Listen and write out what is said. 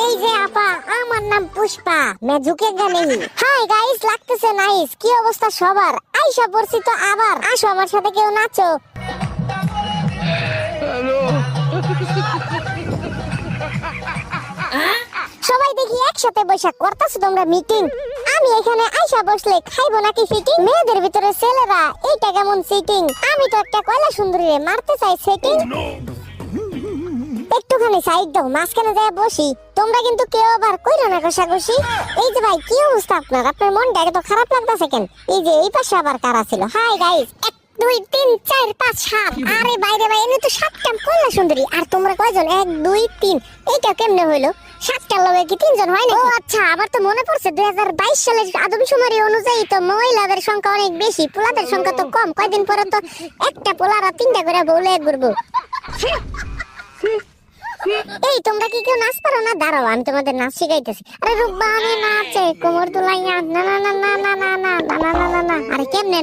এই যে আপা, আমার নাম পুষ্পা, मैं झुकेगा नहीं। হাই গাইস, লাগতেছে নাইস। কি অবস্থা সবার? আইসা পড়ছি তো আবার। আসো আমার সাথে কেউ নাচো। সবাই দেখি একসাথে বসে করতেছো তোমরা মিটিং। আমি এখানে আইসা বসলে খাইবো নাকি ফিটিং? মেয়েদের ভিতরে ছেলেরা এইটা কেমন সিটিং? আমি তো একটা কয়লা সুন্দরী মারতে চাই সেটিং। একটুখানি সাইড দাও, মাঝখানে যায় বসি। তোমরা কিন্তু কেউ আবার কইরো না কষাকষি। এই যে ভাই, কি অবস্থা আপনার? আপনার মনটা এত খারাপ লাগতেছে কেন? এই যে এই পাশে আবার কারা ছিল? Hi guys, 1 2 3 4 5 7। আরে বাইরে ভাই, এনে তো 7টা কয়লা সুন্দরী। আর তোমরা কয়জন? 1 2 3। এইটা কেমনে হইলো? 7টার লগে কি 3 জন হয় না? ও আচ্ছা, আবার তো মনে পড়ছে 2022 সালের আদমশুমারি অনুযায়ী তো মহিলাদের সংখ্যা অনেক বেশি, পোলাদের সংখ্যা তো কম। কয়দিন পরে তো একটা পোলারা 3টা করে বউলে ঘুরবো। এই তোমরা কি কেউ নাচ পারো না? দাঁড়াও, আমি তোমাদের নাচ শিখাইতেছি। আরে রুব্বা, আমি নাচে কোমর দুলাইয়া না না না না না না না না না না না। আরে কেমনে